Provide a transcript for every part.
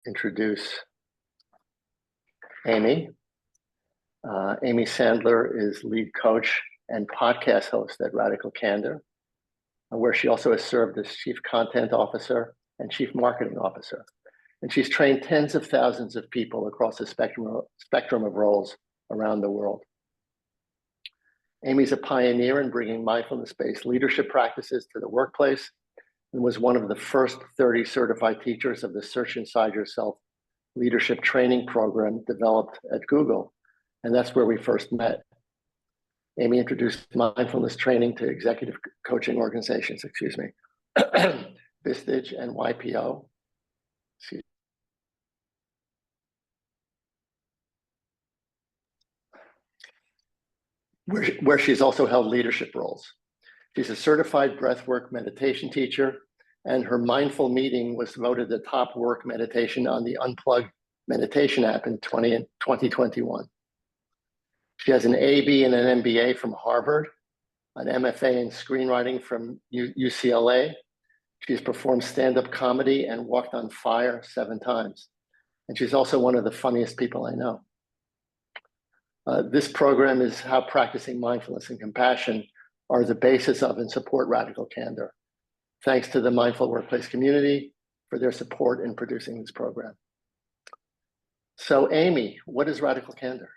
introduce Amy. Amy Sandler is lead coach and podcast host at Radical Candor, where she also has served as chief content officer and chief marketing officer. And she's trained tens of thousands of people across the spectrum of roles around the world. Amy's a pioneer in bringing mindfulness-based leadership practices to the workplace and was one of the first 30 certified teachers of the Search Inside Yourself leadership training program developed at Google. And that's where we first met. Amy introduced mindfulness training to executive coaching organizations, Vistage and YPO. Where she's also held leadership roles. She's a certified breathwork meditation teacher, and her mindful meeting was voted the top work meditation on the Unplugged meditation app in 2021. She has an AB and an MBA from Harvard, an MFA in screenwriting from UCLA. She's performed stand-up comedy and walked on fire 7 times. And she's also one of the funniest people I know. This program is how practicing mindfulness and compassion are the basis of and support Radical Candor. Thanks to the Mindful Workplace community for their support in producing this program. So Amy, what is Radical Candor?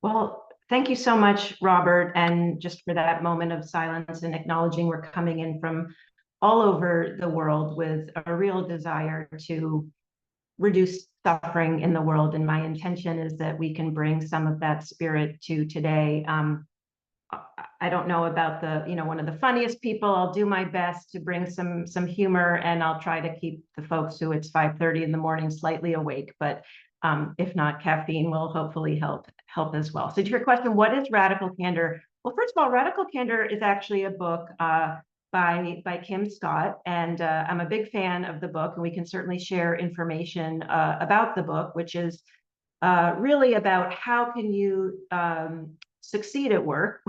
Well, thank you so much, Robert, and just for that moment of silence and acknowledging we're coming in from all over the world with a real desire to reduce suffering in the world. And my intention is that we can bring some of that spirit to today. I don't know about one of the funniest people. I'll do my best to bring some humor, and I'll try to keep the folks who it's 5:30 in the morning slightly awake. But if not, caffeine will hopefully help as well. So to your question, what is Radical Candor? Well, first of all, Radical Candor is actually a book by Kim Scott, and I'm a big fan of the book, and we can certainly share information about the book, which is really about how can you succeed at work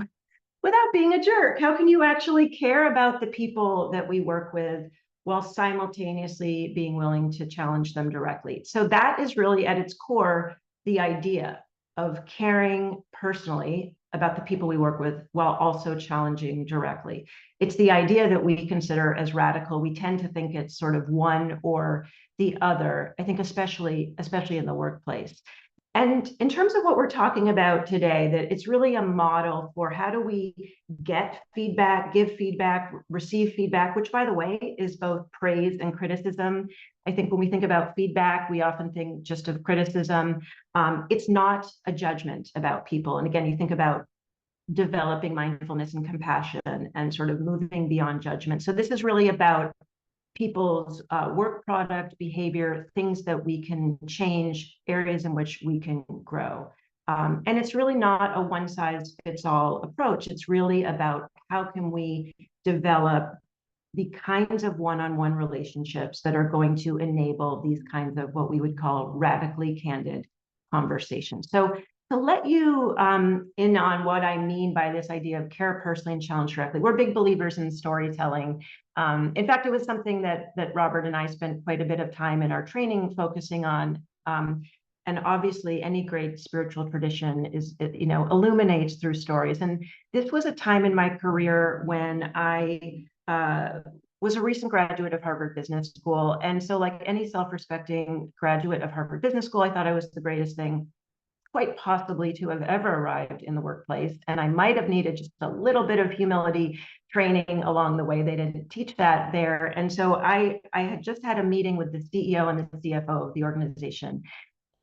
without being a jerk. How can you actually care about the people that we work with while simultaneously being willing to challenge them directly? So that is really at its core the idea of caring personally about the people we work with while also challenging directly. It's the idea that we consider as radical. We tend to think it's sort of one or the other, I think especially in the workplace. And in terms of what we're talking about today, that it's really a model for how do we get feedback, give feedback, receive feedback, which, by the way, is both praise and criticism. I think when we think about feedback, we often think just of criticism. It's not a judgment about people. And again, you think about developing mindfulness and compassion and sort of moving beyond judgment. So this is really about people's work product, behavior, things that we can change, areas in which we can grow. And it's really not a one-size-fits-all approach. It's really about how can we develop the kinds of one-on-one relationships that are going to enable these kinds of what we would call radically candid conversations. So to let you in on what I mean by this idea of care personally and challenge directly, we're big believers in storytelling. In fact, it was something that Robert and I spent quite a bit of time in our training focusing on. And obviously, any great spiritual tradition illuminates through stories. And this was a time in my career when I was a recent graduate of Harvard Business School. And so like any self-respecting graduate of Harvard Business School, I thought I was the greatest thing quite possibly to have ever arrived in the workplace. And I might have needed just a little bit of humility training along the way. They didn't teach that there. And so I had just had a meeting with the CEO and the CFO of the organization.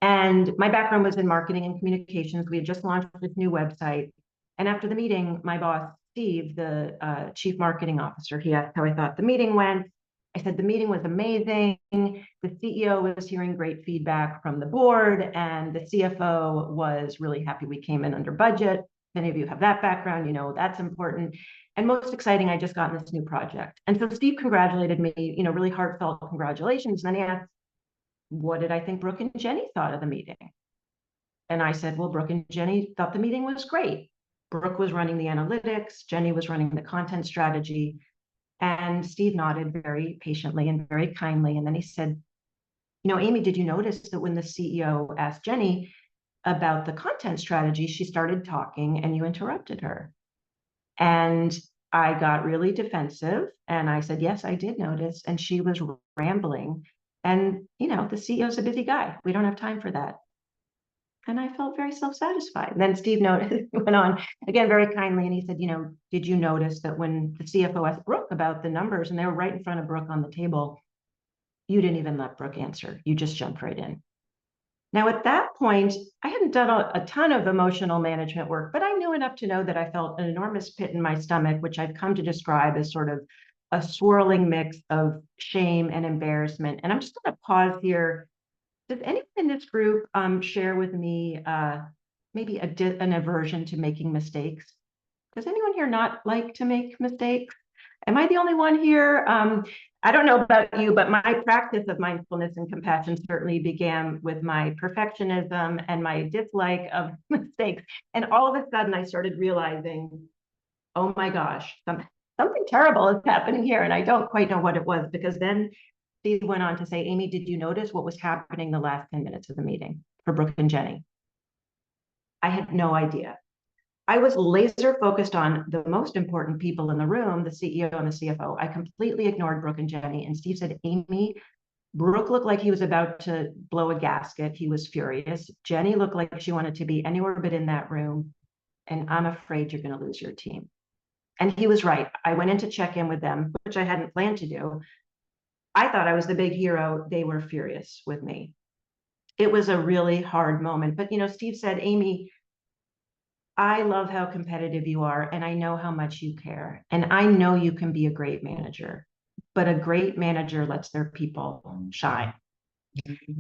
And my background was in marketing and communications. We had just launched this new website. And after the meeting, my boss, Steve, the chief marketing officer, he asked how I thought the meeting went. I said the meeting was amazing. The CEO was hearing great feedback from the board, and the CFO was really happy we came in under budget. If any of you have that background, you know that's important. And most exciting, I just got this new project. And so Steve congratulated me, really heartfelt congratulations. And then he asked, what did I think Brooke and Jenny thought of the meeting? And I said, well, Brooke and Jenny thought the meeting was great. Brooke was running the analytics, Jenny was running the content strategy. And Steve nodded very patiently and very kindly. And then he said, Amy, did you notice that when the CEO asked Jenny about the content strategy, she started talking and you interrupted her? And I got really defensive and I said, yes, I did notice. And she was rambling. And, the CEO's a busy guy. We don't have time for that. And I felt very self-satisfied. And then Steve went on again very kindly, and he said, did you notice that when the CFO asked Brooke about the numbers and they were right in front of Brooke on the table, you didn't even let Brooke answer. You just jumped right in. Now, at that point, I hadn't done a ton of emotional management work, but I knew enough to know that I felt an enormous pit in my stomach, which I've come to describe as sort of a swirling mix of shame and embarrassment. And I'm just going to pause here. Does anyone in this group share with me maybe an aversion to making mistakes? Does anyone here not like to make mistakes? Am I the only one here? I don't know about you, but my practice of mindfulness and compassion certainly began with my perfectionism and my dislike of mistakes. And all of a sudden, I started realizing, oh my gosh, something terrible is happening here. And I don't quite know what it was, because then Steve went on to say, Amy, did you notice what was happening the last 10 minutes of the meeting for Brooke and Jenny? I had no idea. I was laser focused on the most important people in the room, the CEO and the CFO. I completely ignored Brooke and Jenny. And Steve said, Amy, Brooke looked like he was about to blow a gasket. He was furious. Jenny looked like she wanted to be anywhere but in that room. And I'm afraid you're going to lose your team. And he was right. I went in to check in with them, which I hadn't planned to do. I thought I was the big hero. They were furious with me. It was a really hard moment. But, Steve said, Amy, I love how competitive you are, and I know how much you care. And I know you can be a great manager, but a great manager lets their people shine.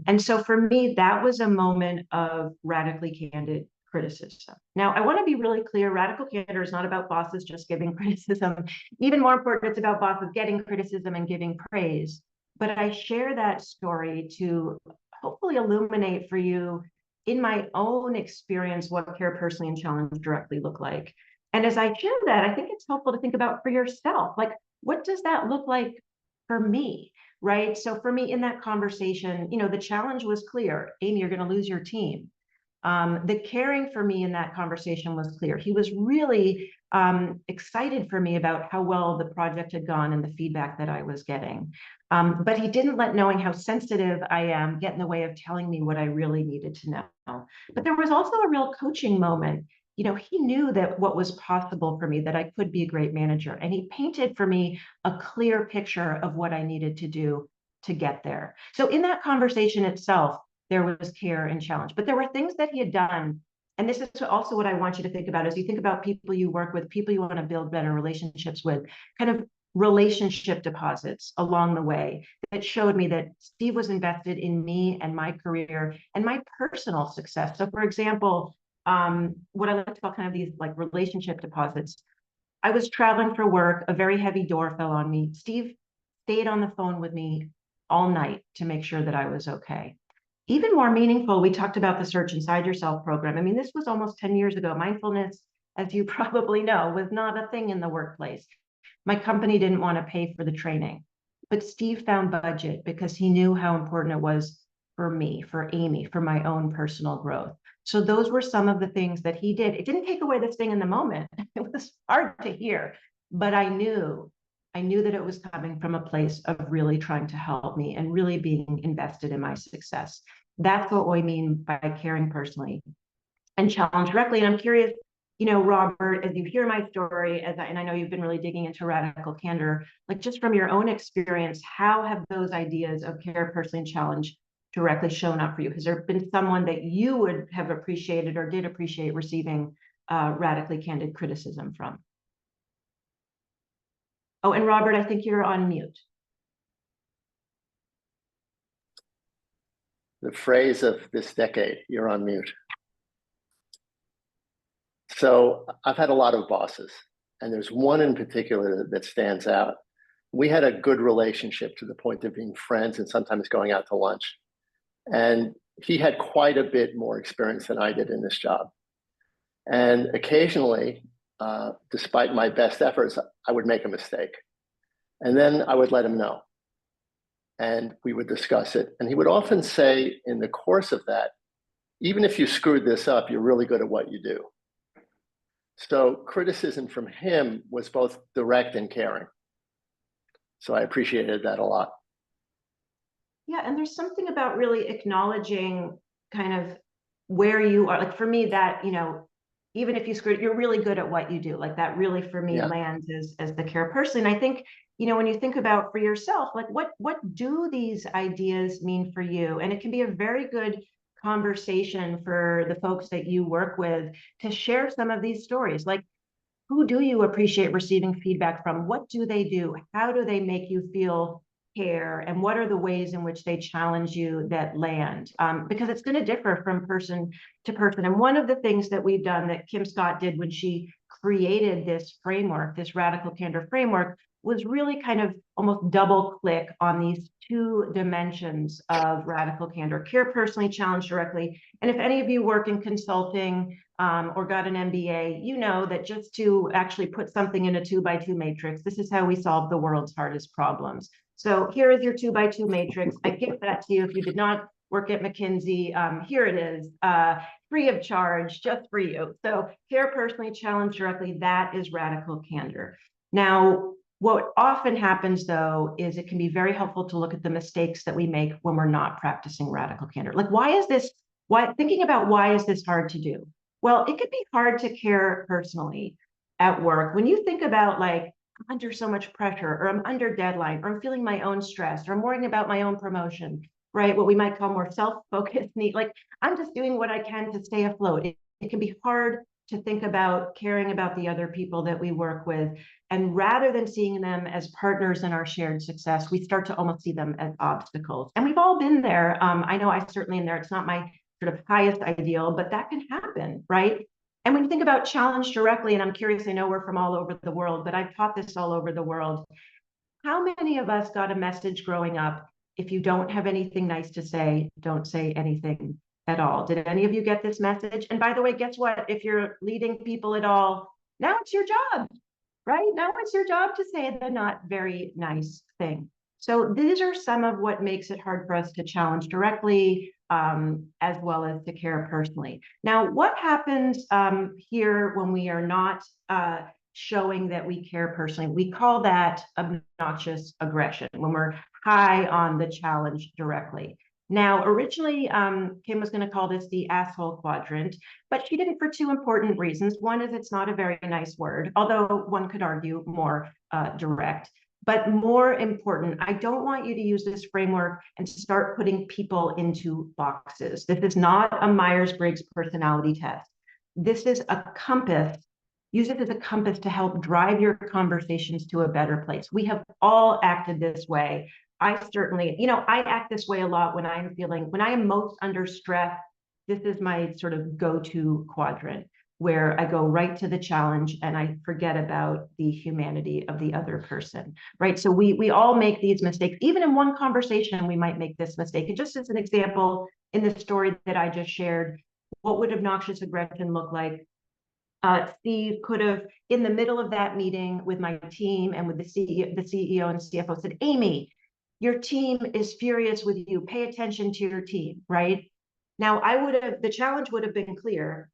And so for me, that was a moment of radically candid criticism. Now, I want to be really clear. Radical candor is not about bosses just giving criticism. Even more important, it's about bosses getting criticism and giving praise. But I share that story to hopefully illuminate for you, in my own experience, what care personally and challenge directly look like. And as I share that, I think it's helpful to think about for yourself, like, what does that look like for me, right? So for me in that conversation, the challenge was clear. Amy, you're going to lose your team. The caring for me in that conversation was clear. He was really excited for me about how well the project had gone and the feedback that I was getting. But he didn't let knowing how sensitive I am get in the way of telling me what I really needed to know. But there was also a real coaching moment. He knew that what was possible for me, that I could be a great manager. And he painted for me a clear picture of what I needed to do to get there. So in that conversation itself, there was care and challenge, but there were things that he had done. And this is also what I want you to think about as you think about people you work with, people you want to build better relationships with, kind of relationship deposits along the way that showed me that Steve was invested in me and my career and my personal success. So for example, what I like to call kind of these like relationship deposits. I was traveling for work, a very heavy door fell on me. Steve stayed on the phone with me all night to make sure that I was okay. Even more meaningful, we talked about the Search Inside Yourself program. I mean, this was almost 10 years ago. Mindfulness, as you probably know, was not a thing in the workplace. My company didn't want to pay for the training, but Steve found budget because he knew how important it was for me, for Amy, for my own personal growth. So those were some of the things that he did. It didn't take away the sting in the moment. It was hard to hear, but I knew that it was coming from a place of really trying to help me and really being invested in my success. That's what we mean by caring personally and challenge directly. And I'm curious, Robert, as you hear my story, and I know you've been really digging into radical candor, like just from your own experience, how have those ideas of care personally and challenge directly shown up for you? Has there been someone that you would have appreciated or did appreciate receiving radically candid criticism from? Oh, and Robert, I think you're on mute. The phrase of this decade, you're on mute. So I've had a lot of bosses, and there's one in particular that stands out. We had a good relationship to the point of being friends and sometimes going out to lunch. And he had quite a bit more experience than I did in this job. And occasionally, despite my best efforts, I would make a mistake. And then I would let him know. and we would discuss it. And he would often say in the course of that, even if you screwed this up, you're really good at what you do. So criticism from him was both direct and caring. So I appreciated that a lot. Yeah, and there's something about really acknowledging kind of where you are. Like for me, that, even if you screwed, you're really good at what you do. Like that really for me lands as the care person. And I think, when you think about for yourself, like what do these ideas mean for you? And it can be a very good conversation for the folks that you work with to share some of these stories. Like, who do you appreciate receiving feedback from? What do they do? How do they make you feel care? And what are the ways in which they challenge you that land? Because it's going to differ from person to person. And one of the things that we've done that Kim Scott did when she created this framework, this Radical Candor framework, was really kind of almost double click on these two dimensions of radical candor: care personally, challenge directly. And if any of you work in consulting or got an MBA, you know that just to actually put something in a 2x2 matrix, this is how we solve the world's hardest problems. So here is your 2x2 matrix. I give that to you. If you did not work at McKinsey, here it is, free of charge, just for you. So care personally, challenge directly, that is radical candor. Now, what often happens, though, is it can be very helpful to look at the mistakes that we make when we're not practicing radical candor. Like, thinking about why is this hard to do? Well, it could be hard to care personally at work. When you think about, like, I'm under so much pressure, or I'm under deadline, or I'm feeling my own stress, or I'm worrying about my own promotion, right? What we might call more self-focused need. Like, I'm just doing what I can to stay afloat. It can be hard to think about caring about the other people that we work with. And rather than seeing them as partners in our shared success, we start to almost see them as obstacles. And we've all been there. I know I certainly am there. It's not my sort of highest ideal, but that can happen, right? And when you think about challenge directly, and I'm curious, I know we're from all over the world, but I've taught this all over the world. How many of us got a message growing up, if you don't have anything nice to say, don't say anything at all? Did any of you get this message? And by the way, guess what? If you're leading people at all, now it's your job, right? Now it's your job to say the not very nice thing. So these are some of what makes it hard for us to challenge directly, as well as to care personally. Now, what happens here when we are not showing that we care personally? We call that obnoxious aggression, when we're high on the challenge directly. Now, originally, Kim was going to call this the asshole quadrant, but she didn't for two important reasons. One is it's not a very nice word, although one could argue more direct. But more important, I don't want you to use this framework and start putting people into boxes. This is not a Myers-Briggs personality test. This is a compass. Use it as a compass to help drive your conversations to a better place. We have all acted this way. I certainly, I act this way a lot when I am most under stress. This is my sort of go-to quadrant, where I go right to the challenge and I forget about the humanity of the other person, right? So we all make these mistakes. Even in one conversation, we might make this mistake. And just as an example, in the story that I just shared, what would obnoxious aggression look like? Steve could have, in the middle of that meeting with my team and with the CEO and CFO, said, Amy, your team is furious with you. Pay attention to your team, right? Now, the challenge would have been clear,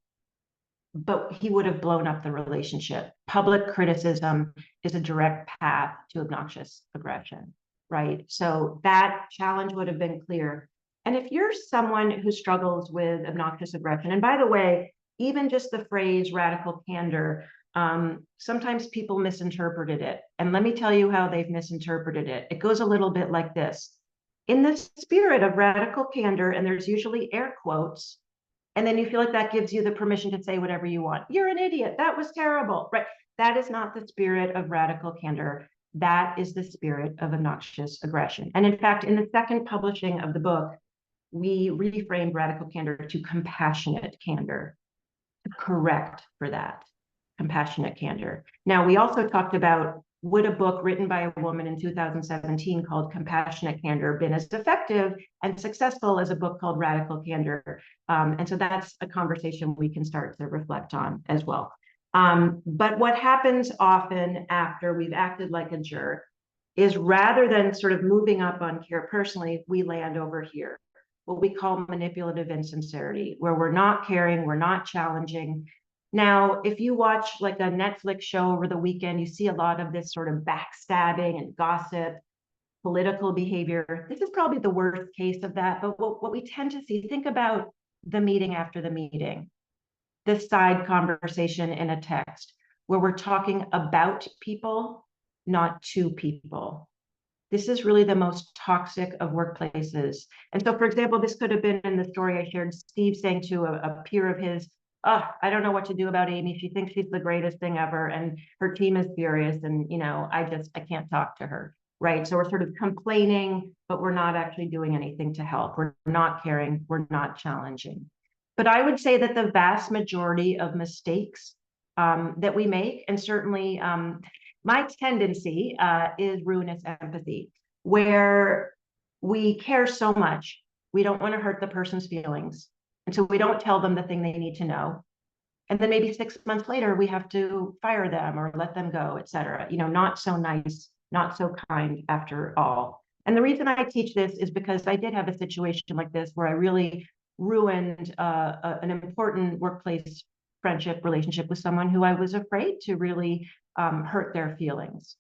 but he would have blown up the relationship. Public criticism is a direct path to obnoxious aggression, right? So that challenge would have been clear. And if you're someone who struggles with obnoxious aggression, and by the way, even just the phrase radical candor, sometimes people misinterpreted it. And let me tell you how they've misinterpreted it. It goes a little bit like this. In the spirit of radical candor, and there's usually air quotes, and then you feel like that gives you the permission to say whatever you want. You're an idiot. That was terrible, right? That is not the spirit of radical candor. That is the spirit of obnoxious aggression. And in fact, in the second publishing of the book, we reframed radical candor to compassionate candor. Correct for that, compassionate candor. Now, we also talked about, would a book written by a woman in 2017 called Compassionate Candor been as effective and successful as a book called Radical Candor? And so that's a conversation we can start to reflect on as well. But what happens often after we've acted like a jerk is rather than sort of moving up on care personally, we land over here, what we call manipulative insincerity, where we're not caring, we're not challenging. Now, if you watch like a Netflix show over the weekend, you see a lot of this sort of backstabbing and gossip, political behavior. This is probably the worst case of that. But what we tend to see, think about the meeting after the meeting, this side conversation in a text where we're talking about people, not to people. This is really the most toxic of workplaces. And so, for example, this could have been in the story I shared, Steve saying to a peer of his, oh, I don't know what to do about Amy. She thinks she's the greatest thing ever. And her team is furious. And, you know, I can't talk to her. Right. So we're sort of complaining, but we're not actually doing anything to help. We're not caring. We're not challenging. But I would say that the vast majority of mistakes that we make, and certainly my tendency is ruinous empathy, where we care so much, we don't want to hurt the person's feelings. And so we don't tell them the thing they need to know. And then maybe 6 months later, we have to fire them or let them go, et cetera. You know, not so nice, not so kind after all. And the reason I teach this is because I did have a situation like this where I really ruined an important workplace friendship relationship with someone who I was afraid to really hurt their feelings.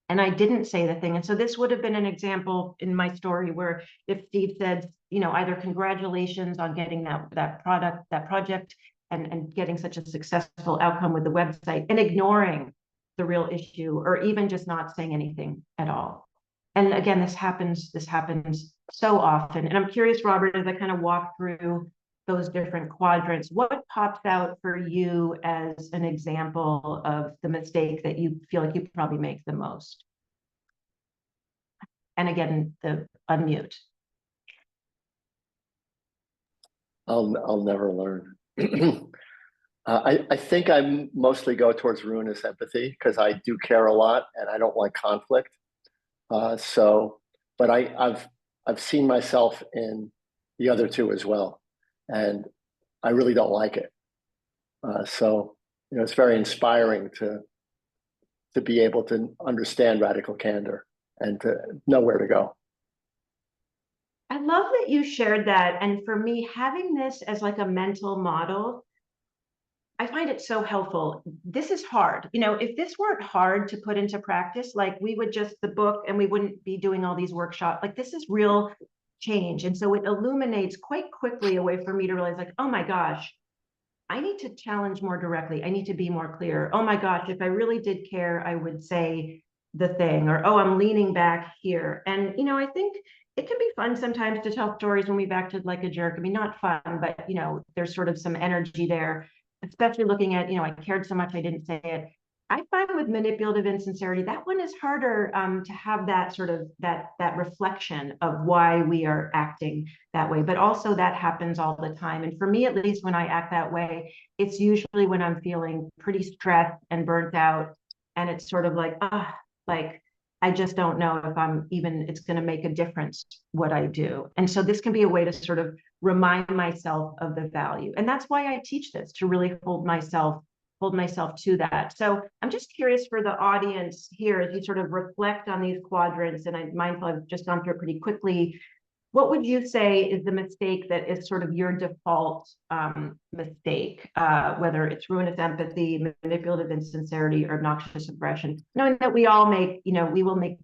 And I didn't say the thing. And so this would have been an example in my story where if Steve said, you know, either congratulations on getting that project and getting such a successful outcome with the website, and ignoring the real issue, or even just not saying anything at all. And again, this happens so often. And I'm curious, Robert, as I kind of walk through those different quadrants, what pops out for you as an example of the mistake that you feel like you probably make the most? And again, the unmute. I'll never learn. I think I mostly go towards ruinous empathy because I do care a lot and I don't like conflict. But I've seen myself in the other two as well, and I really don't like it. So you know, it's very inspiring to be able to understand radical candor and to know where to go. I love that you shared that. And for me, having this as like a mental model, I find it so helpful. This is hard. You know, if this weren't hard to put into practice, like we would just the book and we wouldn't be doing all these workshops. Like this is real change. And so it illuminates quite quickly a way for me to realize like, oh my gosh, I need to challenge more directly. I need to be more clear. Oh my gosh, if I really did care, I would say the thing, or, oh, I'm leaning back here. And, you know, I think it can be fun sometimes to tell stories when we've acted like a jerk. I mean, not fun, but, you know, there's sort of some energy there, especially looking at, you know, I cared so much, I didn't say it. I find with manipulative insincerity, that one is harder to have that sort of that reflection of why we are acting that way. But also that happens all the time. And for me, at least when I act that way, it's usually when I'm feeling pretty stressed and burnt out. And it's sort of like, like, I just don't know if it's going to make a difference what I do. And so this can be a way to sort of remind myself of the value. And that's why I teach this, to really hold myself to that. So I'm just curious for the audience here, as you sort of reflect on these quadrants, and I'm mindful I've just gone through it pretty quickly. What would you say is the mistake that is sort of your default mistake, whether it's ruinous empathy, manipulative insincerity, or obnoxious aggression? Knowing that we all make, you know, we will make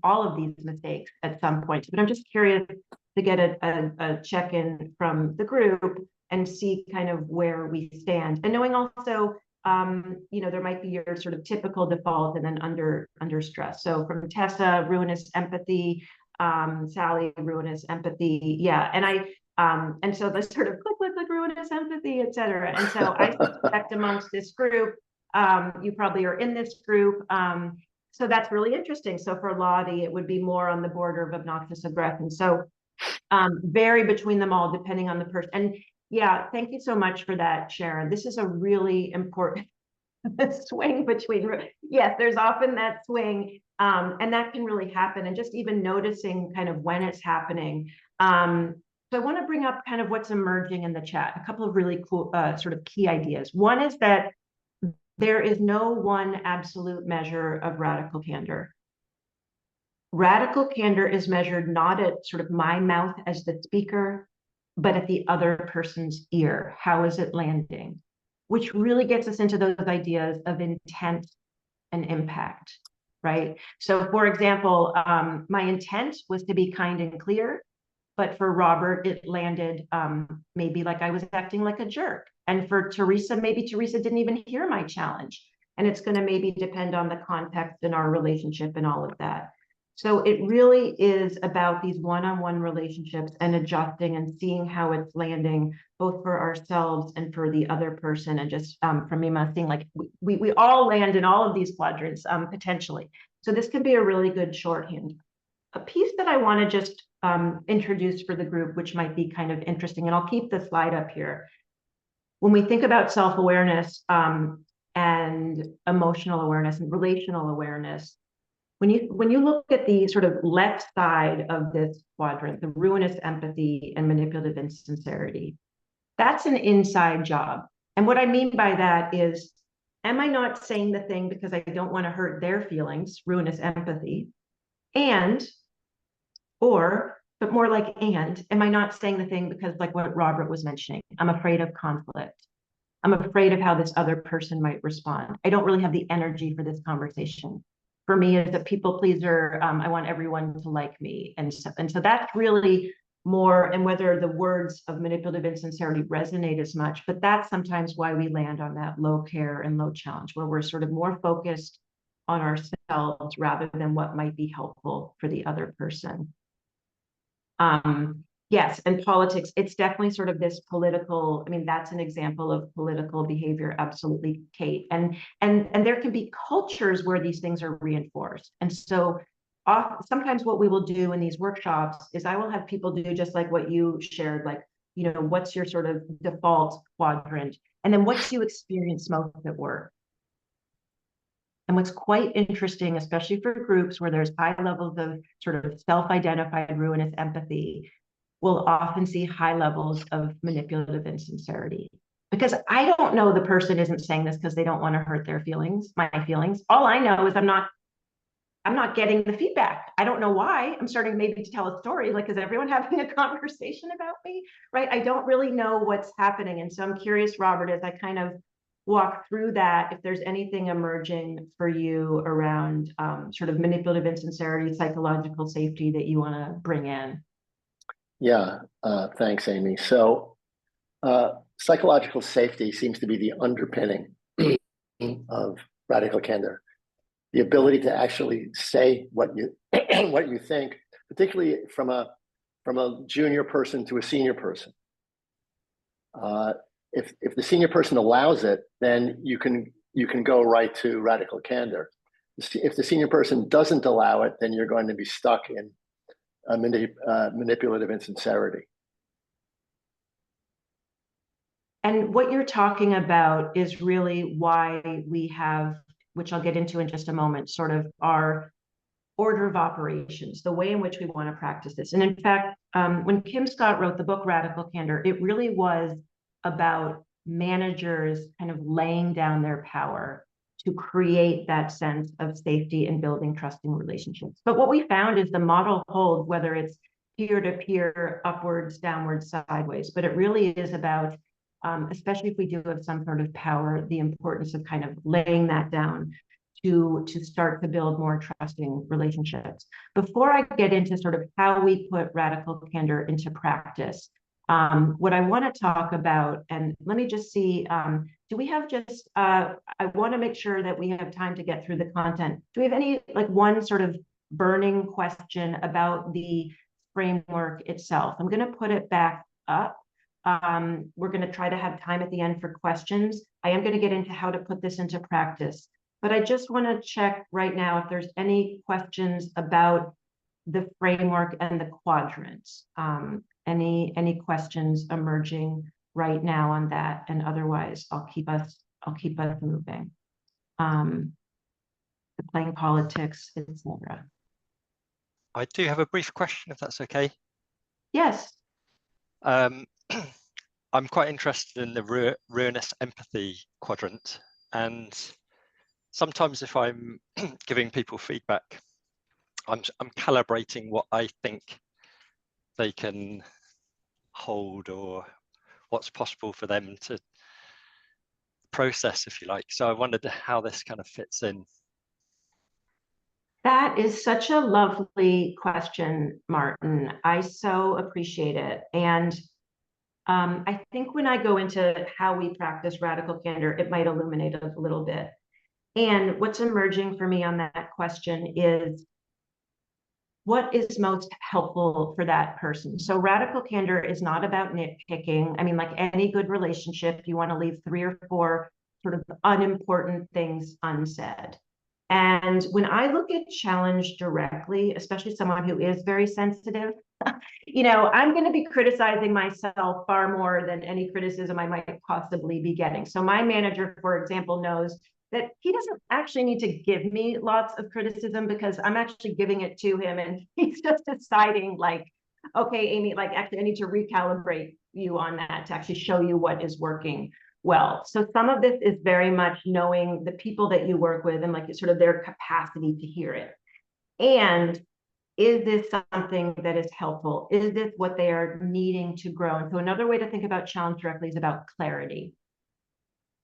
all of these mistakes at some point. But I'm just curious to get a check-in from the group and see kind of where we stand. And knowing also, you know, there might be your sort of typical default and then under stress. So from Tessa, ruinous empathy, Sally, ruinous empathy. Yeah. And so the sort of click, ruinous empathy, et cetera. And so I suspect amongst this group, you probably are in this group. So that's really interesting. So for Lottie, it would be more on the border of obnoxious aggression. So vary between them all, depending on the person. And yeah, thank you so much for that, Sharon. This is a really important swing between, yes, there's often that swing, and that can really happen, and just even noticing kind of when it's happening. So I want to bring up kind of what's emerging in the chat, a couple of really cool sort of key ideas. One is that there is no one absolute measure of radical candor. Radical candor is measured not at sort of my mouth as the speaker, but at the other person's ear. How is it landing? Which really gets us into those ideas of intent and impact, right? So for example, my intent was to be kind and clear, but for Robert, it landed maybe like I was acting like a jerk. And for Teresa, maybe Teresa didn't even hear my challenge. And it's going to maybe depend on the context in our relationship and all of that. So it really is about these one-on-one relationships and adjusting and seeing how it's landing, both for ourselves and for the other person. And just for me, seeing like we all land in all of these quadrants potentially. So this could be a really good shorthand. A piece that I want to just introduce for the group, which might be kind of interesting, and I'll keep the slide up here. When we think about self-awareness and emotional awareness and relational awareness, when you look at the sort of left side of this quadrant, the ruinous empathy and manipulative insincerity, that's an inside job. And what I mean by that is, am I not saying the thing because I don't want to hurt their feelings, ruinous empathy, but more like, and am I not saying the thing because, like what Robert was mentioning, I'm afraid of conflict. I'm afraid of how this other person might respond. I don't really have the energy for this conversation. For me, as a people pleaser, I want everyone to like me. And so that's really more, and whether the words of manipulative insincerity resonate as much, but that's sometimes why we land on that low care and low challenge, where we're sort of more focused on ourselves rather than what might be helpful for the other person. Yes, and politics, it's definitely sort of this political, I mean, that's an example of political behavior, absolutely, Kate. And there can be cultures where these things are reinforced. And so sometimes what we will do in these workshops is I will have people do just like what you shared, like, you know, what's your sort of default quadrant? And then what do you experience most at work? And what's quite interesting, especially for groups where there's high levels of sort of self-identified ruinous empathy, we'll often see high levels of manipulative insincerity. Because I don't know the person isn't saying this because they don't want to hurt their feelings, my feelings. All I know is I'm not getting the feedback. I don't know why. I'm starting maybe to tell a story, like, is everyone having a conversation about me, right? I don't really know what's happening. And so I'm curious, Robert, as I kind of walk through that, if there's anything emerging for you around sort of manipulative insincerity, psychological safety that you want to bring in. Yeah, thanks, Amy. So psychological safety seems to be the underpinning of radical candor. The ability to actually say what you what you think, particularly from a junior person to a senior person. If the senior person allows it, then you can go right to radical candor. If the senior person doesn't allow it, then you're going to be stuck in manipulative insincerity. And what you're talking about is really why we have, which I'll get into in just a moment, sort of our order of operations, the way in which we want to practice this. And in fact, when Kim Scott wrote the book Radical Candor, it really was about managers kind of laying down their power to create that sense of safety and building trusting relationships. But what we found is the model holds, whether it's peer-to-peer, upwards, downwards, sideways, but it really is about, especially if we do have some sort of power, the importance of kind of laying that down to start to build more trusting relationships. Before I get into sort of how we put radical candor into practice, what I want to talk about, and let me just see, do we have just, I want to make sure that we have time to get through the content. Do we have any, like, one sort of burning question about the framework itself? I'm going to put it back up. We're going to try to have time at the end for questions. I am going to get into how to put this into practice, but I just want to check right now if there's any questions about the framework and the quadrants. Any questions emerging right now on that? And otherwise, I'll keep us moving. The playing politics, etc. I do have a brief question, if that's okay. Yes. I'm quite interested in the ruinous empathy quadrant, and sometimes if I'm giving people feedback, I'm calibrating what I think they can hold, or what's possible for them to process, if you like. So I wondered how this kind of fits in. That is such a lovely question, Martin. I so appreciate it. And I think when I go into how we practice radical candor, it might illuminate a little bit. And what's emerging for me on that question is what is most helpful for that person. So radical candor is not about nitpicking. I mean, like any good relationship, you want to leave 3 or 4 sort of unimportant things unsaid. And when I look at challenge directly, especially someone who is very sensitive, you know, I'm going to be criticizing myself far more than any criticism I might possibly be getting. So my manager, for example, knows that he doesn't actually need to give me lots of criticism because I'm actually giving it to him, and he's just deciding like, okay, Amy, like actually I need to recalibrate you on that to actually show you what is working well. So some of this is very much knowing the people that you work with and like sort of their capacity to hear it. And is this something that is helpful? Is this what they are needing to grow? And so another way to think about challenge directly is about clarity.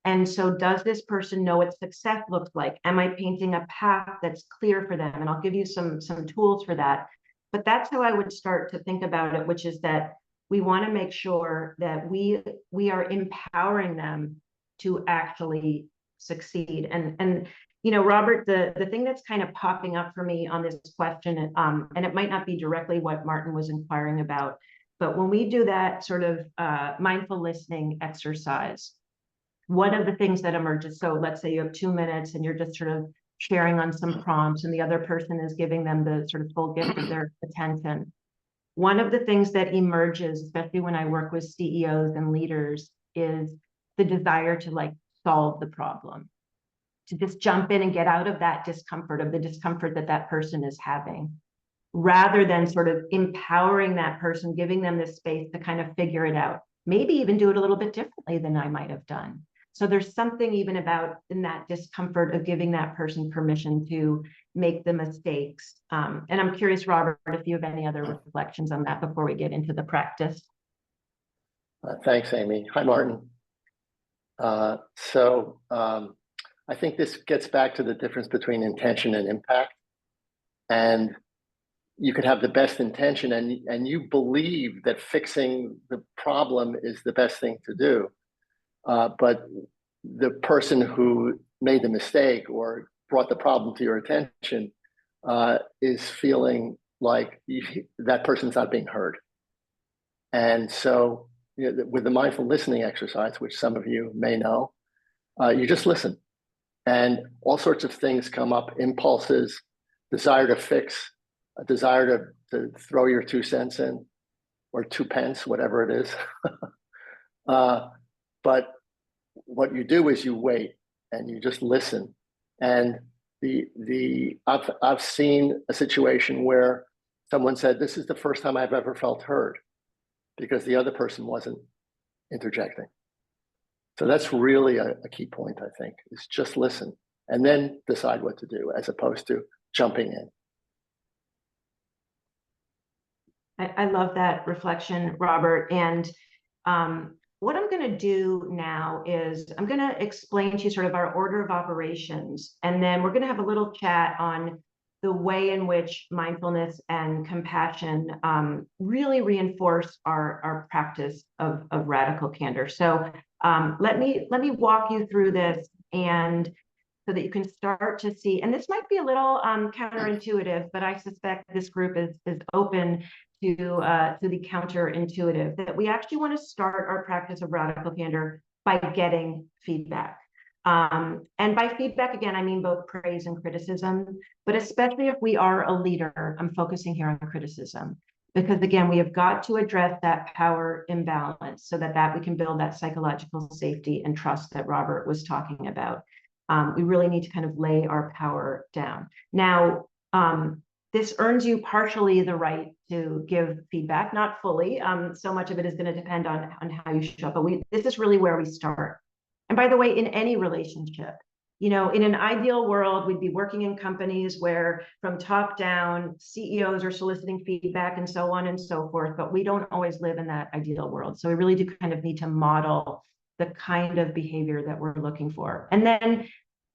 And so does this person know what success looks like? Am I painting a path that's clear for them? And I'll give you some tools for that. But that's how I would start to think about it, which is that we want to make sure that we are empowering them to actually succeed. And you know, Robert, the thing that's kind of popping up for me on this question, and it might not be directly what Martin was inquiring about, but when we do that sort of mindful listening exercise, one of the things that emerges, so let's say you have 2 minutes and you're just sort of sharing on some prompts and the other person is giving them the sort of full gift of their attention. One of the things that emerges, especially when I work with CEOs and leaders, is the desire to like solve the problem, to just jump in and get out of that discomfort, of the discomfort that that person is having, rather than sort of empowering that person, giving them this space to kind of figure it out, maybe even do it a little bit differently than I might have done. So there's something even about in that discomfort of giving that person permission to make the mistakes. And I'm curious, Robert, if you have any other reflections on that before we get into the practice. Thanks, Amy. Hi, Martin. I think this gets back to the difference between intention and impact. And you could have the best intention and you believe that fixing the problem is the best thing to do. But the person who made the mistake or brought the problem to your attention is feeling like that person's not being heard. And so you know, with the mindful listening exercise, which some of you may know, you just listen. And all sorts of things come up, impulses, desire to fix, a desire to throw your 2 cents in, or 2 pence, whatever it is. But what you do is you wait and you just listen. And I've seen a situation where someone said, "This is the first time I've ever felt heard," because the other person wasn't interjecting. So that's really a key point, I think, is just listen and then decide what to do as opposed to jumping in. I love that reflection, Robert. And what I'm going to do now is I'm going to explain to you sort of our order of operations, and then we're going to have a little chat on the way in which mindfulness and compassion really reinforce our practice of radical candor. So let me walk you through this, and so that you can start to see, and this might be a little counterintuitive, but I suspect this group is open to the counterintuitive, that we actually want to start our practice of radical candor by getting feedback. And by feedback, again, I mean both praise and criticism, but especially if we are a leader, I'm focusing here on criticism, because again, we have got to address that power imbalance so that we can build that psychological safety and trust that Robert was talking about. We really need to kind of lay our power down. Now, this earns you partially the right to give feedback, not fully. So much of it is going to depend on how you show up, but this is really where we start. And by the way, in any relationship, You know, in an ideal world, we'd be working in companies where from top down, CEOs are soliciting feedback and so on and so forth, but we don't always live in that ideal world. So we really do kind of need to model the kind of behavior that we're looking for. And then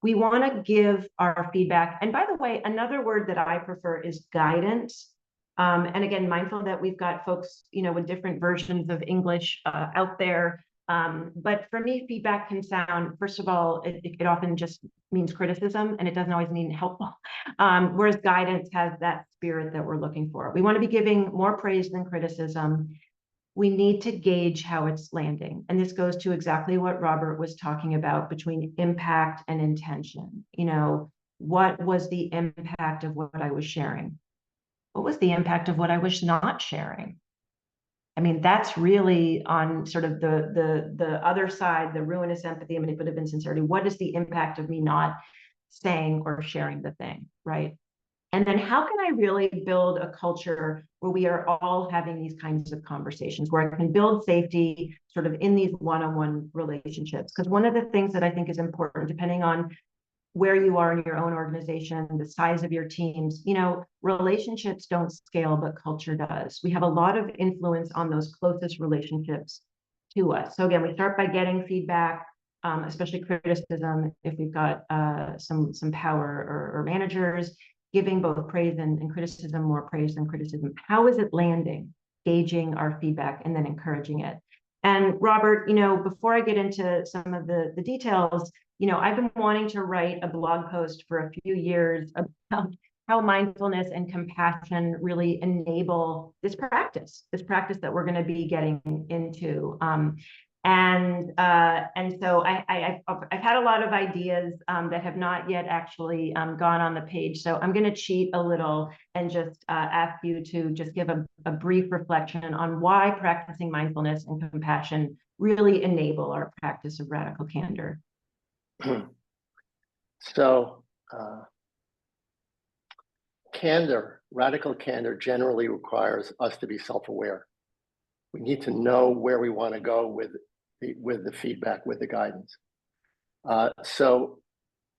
we want to give our feedback. And by the way, another word that I prefer is guidance. And again, mindful that we've got folks, you know, with different versions of English out there. But for me, feedback can sound, first of all, it often just means criticism, and it doesn't always mean helpful. Whereas guidance has that spirit that we're looking for. We want to be giving more praise than criticism. We need to gauge how it's landing. And this goes to exactly what Robert was talking about between impact and intention. You know, what was the impact of what I was sharing? What was the impact of what I was not sharing? I mean, that's really on sort of the other side, the ruinous empathy and manipulative insincerity. What is the impact of me not saying or sharing the thing, right? And then how can I really build a culture where we are all having these kinds of conversations, where I can build safety sort of in these one-on-one relationships? Because one of the things that I think is important, depending on where you are in your own organization, the size of your teams, you know, relationships don't scale, but culture does. We have a lot of influence on those closest relationships to us. So again, we start by getting feedback, especially criticism, if we've got some power or managers, giving both praise and criticism, more praise than criticism. How is it landing? Gauging our feedback and then encouraging it. And Robert, you know, before I get into some of the details, you know, I've been wanting to write a blog post for a few years about how mindfulness and compassion really enable this practice that we're going to be getting into. And so I've had a lot of ideas that have not yet actually gone on the page. So I'm going to cheat a little and just ask you to just give a brief reflection on why practicing mindfulness and compassion really enable our practice of radical candor. So radical candor generally requires us to be self-aware. We need to know where we want to go with the feedback, with the guidance. So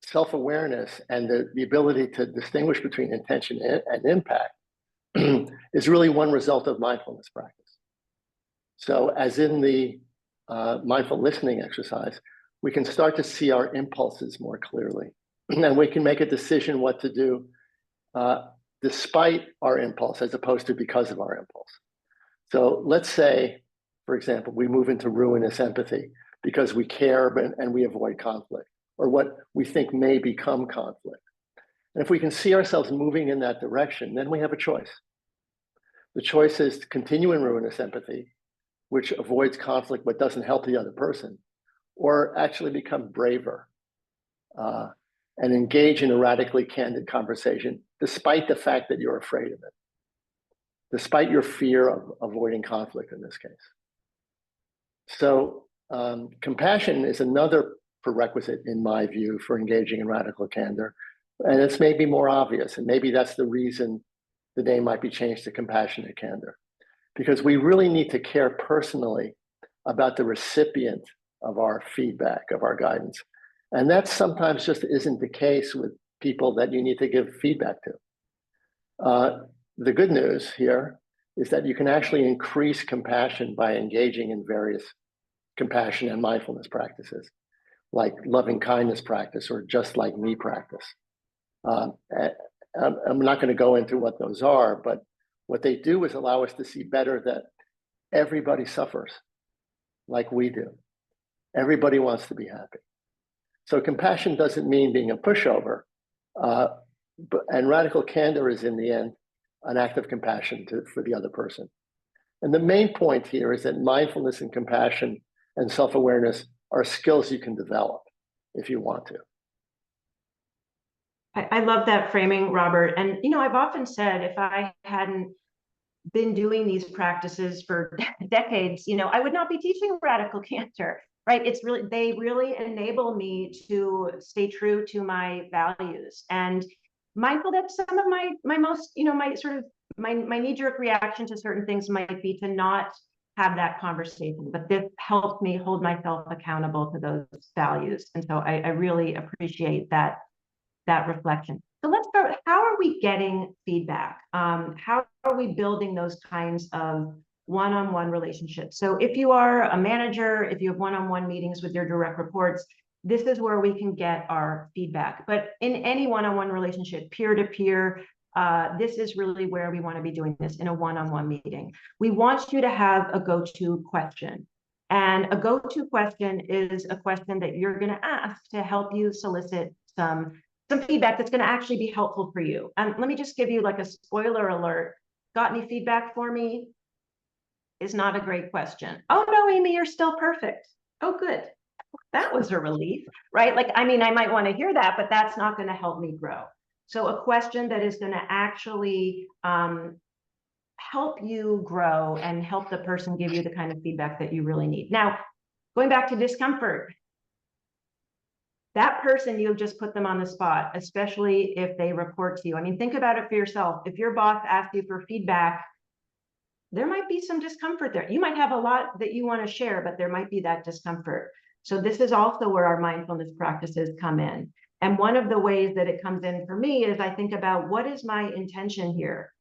self-awareness and the ability to distinguish between intention and impact is really one result of mindfulness practice. So as in the mindful listening exercise, we can start to see our impulses more clearly, and we can make a decision what to do despite our impulse as opposed to because of our impulse. So let's say, for example, we move into ruinous empathy because we care and we avoid conflict, or what we think may become conflict. And if we can see ourselves moving in that direction, then we have a choice. The choice is to continue in ruinous empathy, which avoids conflict but doesn't help the other person, or actually become braver and engage in a radically candid conversation, despite the fact that you're afraid of it, despite your fear of avoiding conflict in this case. So compassion is another prerequisite, in my view, for engaging in radical candor. And it's maybe more obvious, and maybe that's the reason the name might be changed to compassionate candor, because we really need to care personally about the recipient of our feedback, of our guidance. And that sometimes just isn't the case with people that you need to give feedback to. The good news here is that you can actually increase compassion by engaging in various compassion and mindfulness practices, like loving kindness practice or just like me practice. I'm not going to go into what those are, but what they do is allow us to see better that everybody suffers like we do. Everybody wants to be happy. So compassion doesn't mean being a pushover, and radical candor is in the end an act of compassion for the other person. And the main point here is that mindfulness and compassion and self-awareness are skills you can develop if you want to. I love that framing, Robert. And, you know, I've often said if I hadn't been doing these practices for decades, you know, I would not be teaching radical candor, right? They really enable me to stay true to my values. And mindful that some of my most, you know, my knee-jerk reaction to certain things might be to not have that conversation, but this helps me hold myself accountable to those values. And so I really appreciate that reflection. So let's start. How are we getting feedback? How are we building those kinds of one-on-one relationships? So if you are a manager, if you have one-on-one meetings with your direct reports, this is where we can get our feedback. But in any one-on-one relationship, peer-to-peer, this is really where we want to be doing this in a one-on-one meeting. We want you to have a go-to question. And a go-to question is a question that you're going to ask to help you solicit some feedback that's going to actually be helpful for you. And let me just give you like a spoiler alert. Got any feedback for me? Is not a great question. Oh no, Amy, you're still perfect. Oh, good. That was a relief, right? Like, I mean, I might want to hear that, but that's not going to help me grow. So a question that is going to actually help you grow and help the person give you the kind of feedback that you really need. Now, going back to discomfort, that person, you've just put them on the spot, especially if they report to you. I mean, think about it for yourself. If your boss asks you for feedback, there might be some discomfort there. You might have a lot that you want to share, but there might be that discomfort. So this is also where our mindfulness practices come in. And one of the ways that it comes in for me is I think about, what is my intention here?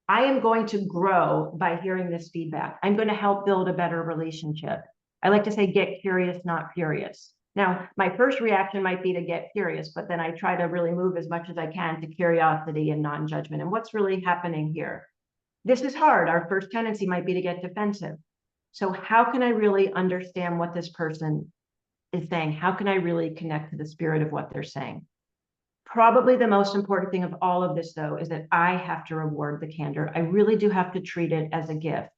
I am going to grow by hearing this feedback. I'm going to help build a better relationship. I like to say, get curious, not furious. Now, my first reaction might be to get furious, but then I try to really move as much as I can to curiosity and non-judgment. And what's really happening here? This is hard. Our first tendency might be to get defensive. So how can I really understand what this person is saying? How can I really connect to the spirit of what they're saying? Probably the most important thing of all of this, though, is that I have to reward the candor. I really do have to treat it as a gift.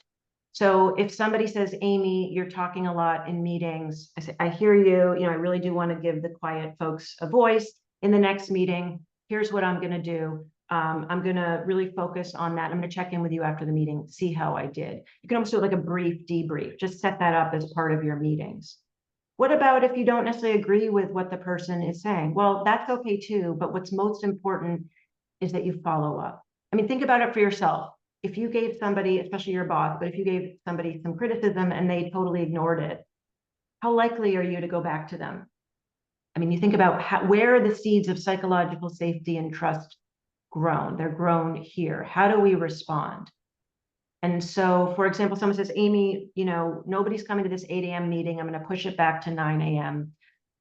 So if somebody says, Amy, you're talking a lot in meetings, I say, I hear you. I really do want to give the quiet folks a voice in the next meeting. Here's what I'm going to do. I'm going to really focus on that. I'm going to check in with you after the meeting, see how I did. You can almost do like a brief debrief, just set that up as part of your meetings. What about if you don't necessarily agree with what the person is saying? Well, that's okay too, but what's most important is that you follow up. I mean, think about it for yourself. If you gave somebody, especially your boss, but if you gave somebody some criticism and they totally ignored it, how likely are you to go back to them? I mean, you think about where are the seeds of psychological safety and trust grown? They're grown here. How do we respond? And so, for example, someone says, Amy, nobody's coming to this 8 a.m. meeting. I'm going to push it back to 9 a.m.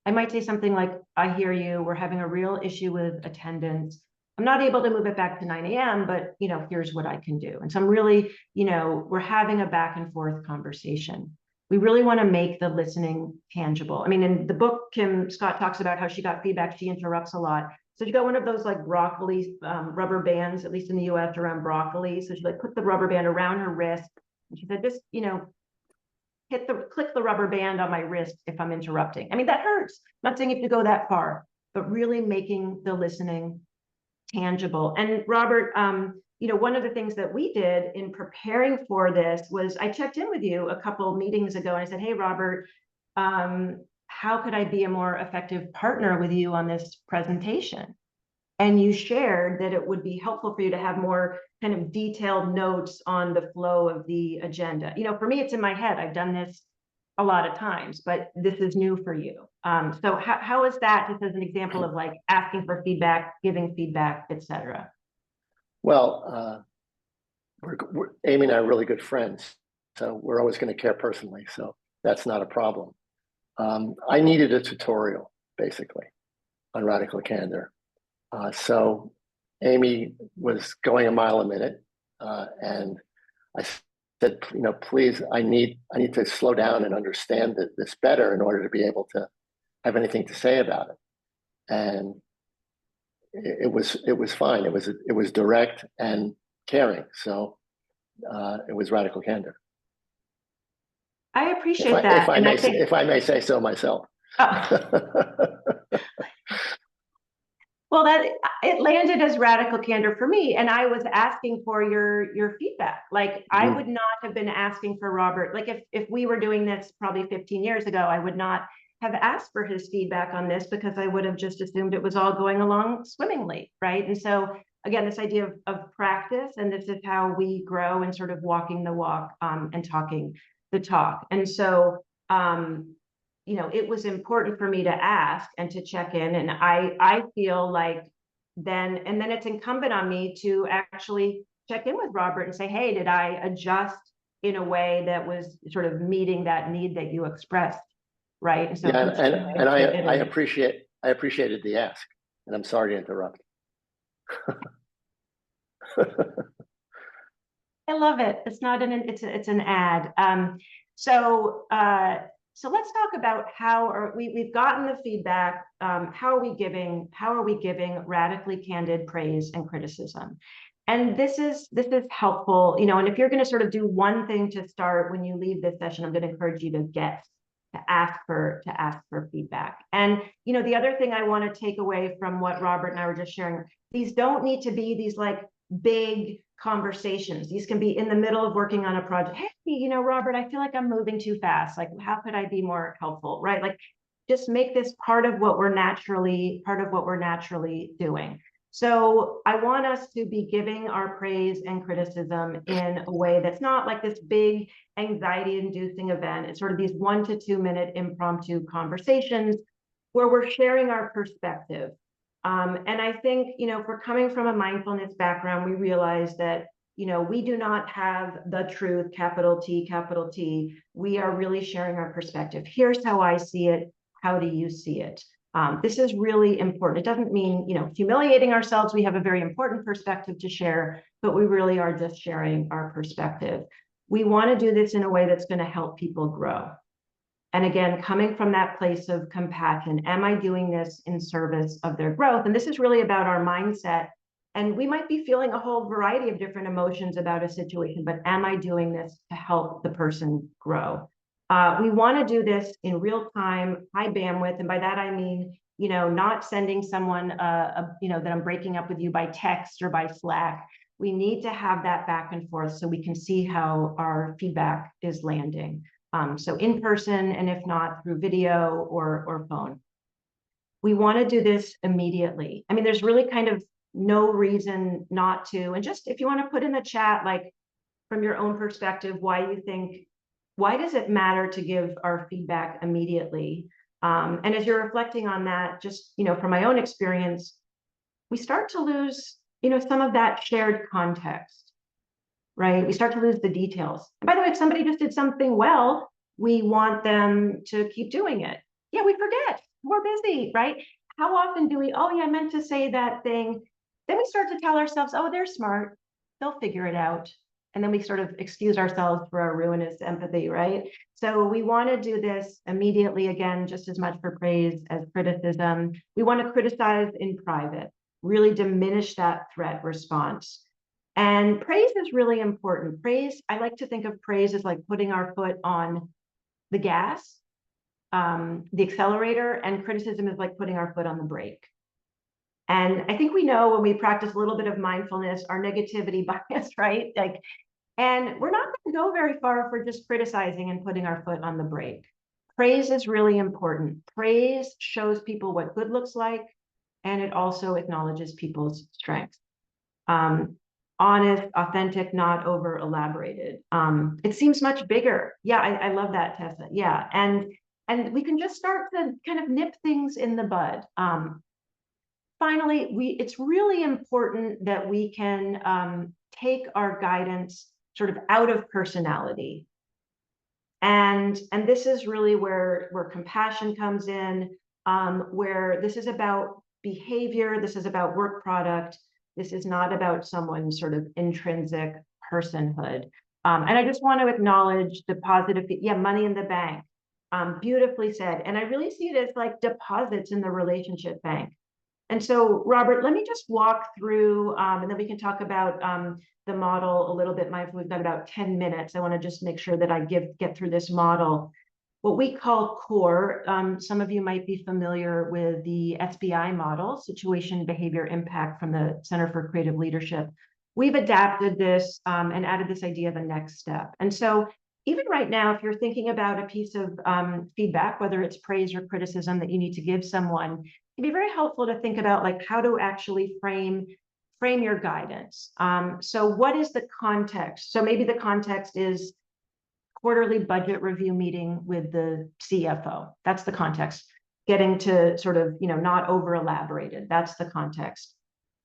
I might say something like, I hear you. We're having a real issue with attendance. I'm not able to move it back to 9 a.m., but, here's what I can do. And so I'm really, we're having a back and forth conversation. We really want to make the listening tangible. I mean, in the book, Kim Scott talks about how she got feedback. She interrupts a lot. So she got one of those like broccoli rubber bands, at least in the US, around broccoli. So she put the rubber band around her wrist. And she said, just, click the rubber band on my wrist if I'm interrupting. I mean, that hurts. I'm not saying you have to go that far, but really making the listening tangible. And Robert, one of the things that we did in preparing for this was I checked in with you a couple of meetings ago and I said, hey, Robert, how could I be a more effective partner with you on this presentation? And you shared that it would be helpful for you to have more kind of detailed notes on the flow of the agenda. For me, it's in my head. I've done this a lot of times, but this is new for you. So how is that, just as an example of like asking for feedback, giving feedback, et cetera? Well, Amy and I are really good friends, so we're always going to care personally. So that's not a problem. I needed a tutorial, basically, on Radical Candor. So Amy was going a mile a minute, and I said, please, I need to slow down and understand this better in order to be able to have anything to say about it. And it was fine. It was direct and caring. So it was Radical Candor. I appreciate that. If I may say so myself. Oh. Well, it landed as Radical Candor for me, and I was asking for your feedback. Like, I would not have been asking for Robert. Like, if we were doing this probably 15 years ago, I would not have asked for his feedback on this because I would have just assumed it was all going along swimmingly, right? And so again, this idea of practice, and this is how we grow and sort of walking the walk and talking the talk. And so, it was important for me to ask and to check in. And I feel like then it's incumbent on me to actually check in with Robert and say, hey, did I adjust in a way that was sort of meeting that need that you expressed, right? And so yeah, and I appreciated the ask, and I'm sorry to interrupt. I love it. It's not it's an ad. So let's talk about how we've gotten the feedback. How are we giving radically candid praise and criticism? And this is helpful, and if you're going to sort of do one thing to start when you leave this session, I'm going to encourage you to ask for feedback. And the other thing I want to take away from what Robert and I were just sharing, these don't need to be these like big conversations. These can be in the middle of working on a project. Hey, Robert, I feel like I'm moving too fast. Like, how could I be more helpful? Right? Like, just make this part of what we're naturally doing. So I want us to be giving our praise and criticism in a way that's not like this big anxiety-inducing event. It's sort of these 1 to 2 minute impromptu conversations where we're sharing our perspective. And I think, if we're coming from a mindfulness background, we realize that, we do not have the truth, capital T, capital T. We are really sharing our perspective. Here's how I see it. How do you see it? This is really important. It doesn't mean, humiliating ourselves. We have a very important perspective to share, but we really are just sharing our perspective. We want to do this in a way that's going to help people grow. And again, coming from that place of compassion, am I doing this in service of their growth? And this is really about our mindset. And we might be feeling a whole variety of different emotions about a situation, but am I doing this to help the person grow? We want to do this in real time, high bandwidth. And by that, I mean, not sending someone, that I'm breaking up with you by text or by Slack. We need to have that back and forth so we can see how our feedback is landing. So in person, and if not, through video or phone. We want to do this immediately. I mean, there's really kind of no reason not to. And just if you want to put in the chat, like from your own perspective, why does it matter to give our feedback immediately? And as you're reflecting on that, just, from my own experience, we start to lose, some of that shared context. Right? We start to lose the details. And by the way, if somebody just did something well, we want them to keep doing it. Yeah, we forget. We're busy, right? How often do we, oh yeah, I meant to say that thing. Then we start to tell ourselves, oh, they're smart. They'll figure it out. And then we sort of excuse ourselves for our ruinous empathy, right? So we want to do this immediately, again, just as much for praise as criticism. We want to criticize in private, really diminish that threat response. And praise is really important. Praise, I like to think of praise as like putting our foot on the gas, the accelerator, and criticism is like putting our foot on the brake. And I think we know when we practice a little bit of mindfulness, our negativity bias, right? And we're not going to go very far if we're just criticizing and putting our foot on the brake. Praise is really important. Praise shows people what good looks like, and it also acknowledges people's strengths. Honest, authentic, not over elaborated. It seems much bigger. Yeah, I love that, Tessa. Yeah, and we can just start to kind of nip things in the bud. Finally, it's really important that we can take our guidance sort of out of personality. And this is really where compassion comes in, where this is about behavior, this is about work product. This is not about someone's sort of intrinsic personhood. And I just want to acknowledge the positive, money in the bank, beautifully said. And I really see it as like deposits in the relationship bank. And so, Robert, let me just walk through, and then we can talk about the model a little bit. We've got about 10 minutes. I want to just make sure that I get through this model. What we call CORE, some of you might be familiar with the SBI model, Situation, Behavior, Impact from the Center for Creative Leadership. We've adapted this and added this idea of the next step. And so even right now, if you're thinking about a piece of feedback, whether it's praise or criticism that you need to give someone, it'd be very helpful to think about like how to actually frame frame your guidance. So what is the context? So maybe the context is quarterly budget review meeting with the CFO. That's the context. Getting to sort of, not over elaborated. That's the context.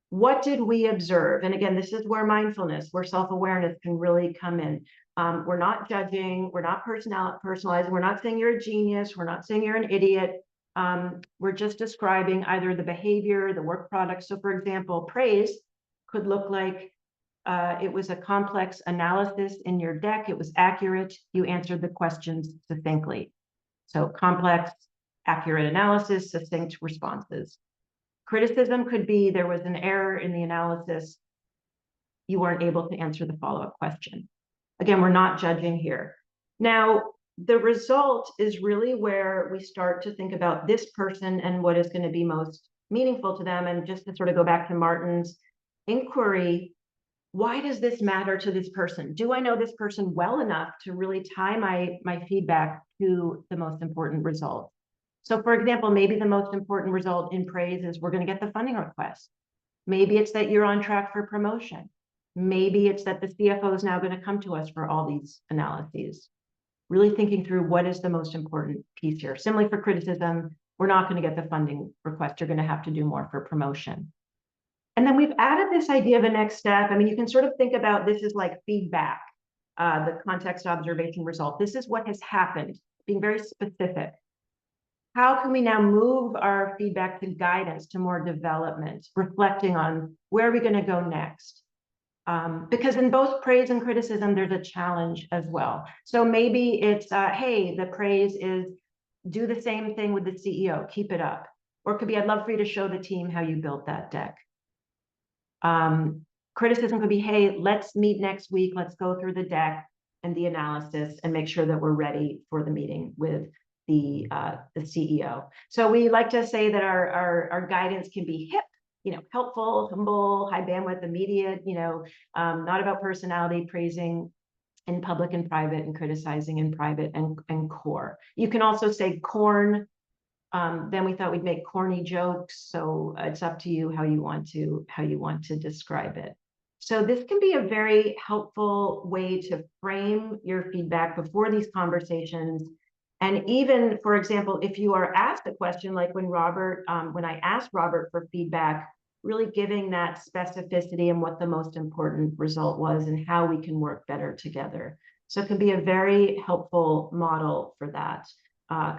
What did we observe? And again, this is where mindfulness, where self-awareness can really come in. We're not judging, we're not personalizing, we're not saying you're a genius, we're not saying you're an idiot. We're just describing either the behavior, the work product. So for example, praise could look like it was a complex analysis in your deck. It was accurate. You answered the questions succinctly. So complex, accurate analysis, succinct responses. Criticism could be there was an error in the analysis. You weren't able to answer the follow-up question. Again, we're not judging here. Now, the result is really where we start to think about this person and what is going to be most meaningful to them. And just to sort of go back to Martin's inquiry, why does this matter to this person? Do I know this person well enough to really tie my feedback to the most important result? So for example, maybe the most important result in praise is we're going to get the funding request. Maybe it's that you're on track for promotion. Maybe it's that the CFO is now going to come to us for all these analyses. Really thinking through what is the most important piece here. Similarly for criticism, we're not going to get the funding request. You're going to have to do more for promotion. And then we've added this idea of a next step. I mean, you can sort of think about this as like feedback, the context, observation, result. This is what has happened, being very specific. How can we now move our feedback to guidance, to more development, reflecting on where are we going to go next? Because in both praise and criticism, there's a challenge as well. So maybe it's, hey, the praise is do the same thing with the CEO, keep it up. Or it could be, I'd love for you to show the team how you built that deck. Criticism could be, hey, let's meet next week. Let's go through the deck and the analysis and make sure that we're ready for the meeting with the CEO. So we like to say that our guidance can be hip, helpful, humble, high bandwidth, immediate, not about personality, praising in public and private, and criticizing in private, and core. You can also say corn. Then we thought we'd make corny jokes. So it's up to you how you want to describe it. So this can be a very helpful way to frame your feedback before these conversations. And even, for example, if you are asked a question, like when I asked Robert for feedback, really giving that specificity and what the most important result was and how we can work better together. So it can be a very helpful model for that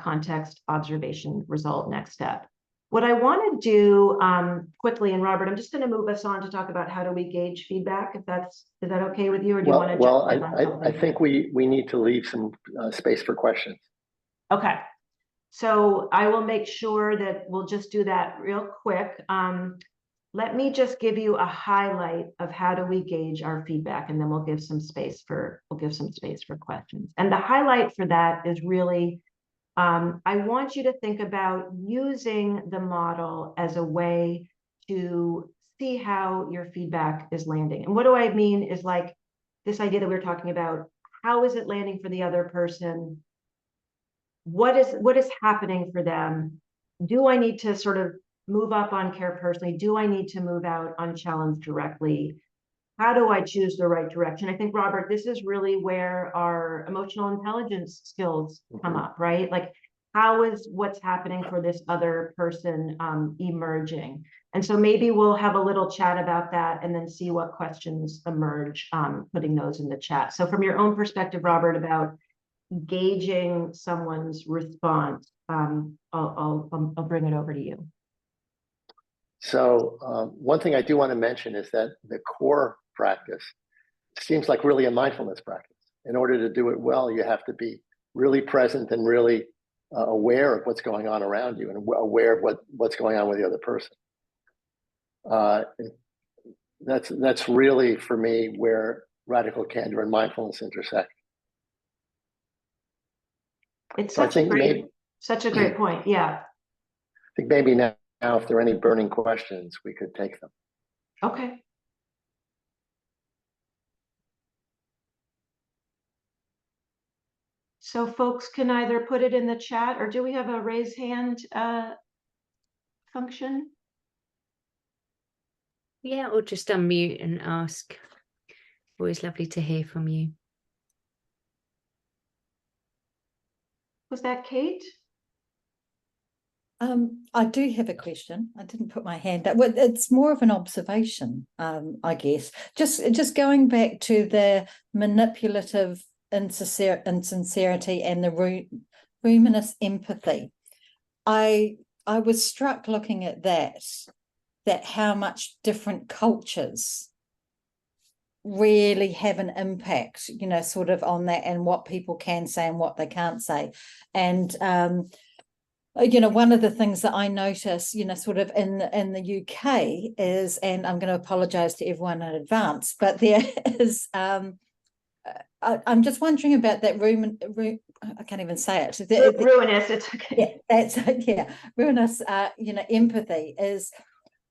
context, observation, result, next step. What I want to do quickly, and Robert, I'm just going to move us on to talk about how do we gauge feedback, is that okay with you, or do you want to Well, I think we need to leave some space for questions. Okay, so I will make sure that we'll just do that real quick. Let me just give you a highlight of how do we gauge our feedback, and then we'll give some space for questions. And the highlight for that is really, I want you to think about using the model as a way to see how your feedback is landing. And what do I mean is like this idea that we were talking about, how is it landing for the other person? What is happening for them? Do I need to sort of move up on care personally? Do I need to move out on challenge directly? How do I choose the right direction? I think, Robert, this is really where our emotional intelligence skills come up, right? Like, how is what's happening for this other person emerging? And so maybe we'll have a little chat about that and then see what questions emerge, putting those in the chat. So from your own perspective, Robert, about gauging someone's response, I'll bring it over to you. So one thing I do want to mention is that the core practice seems like really a mindfulness practice. In order to do it well, you have to be really present and really aware of what's going on around you and aware of what's going on with the other person. That's really, for me, where radical candor and mindfulness intersect. It's such a great point. Yeah. I think maybe now, if there are any burning questions, we could take them. Okay. So folks can either put it in the chat, or do we have a raise hand function? Yeah, or just unmute and ask. Always lovely to hear from you. Was that Kate? I do have a question. I didn't put my hand up. Well, it's more of an observation, I guess. Just going back to the manipulative insincerity and the ruminous empathy. I was struck looking at that how much different cultures really have an impact, you know, sort of on that, and what people can say and what they can't say. And you know, one of the things that I notice, you know, sort of in the UK is, and I'm going to apologize to everyone in advance, but there is, I'm just wondering about that I can't even say it. Ruinous, it's okay. Yeah, that's yeah, ruinous. You know, empathy is.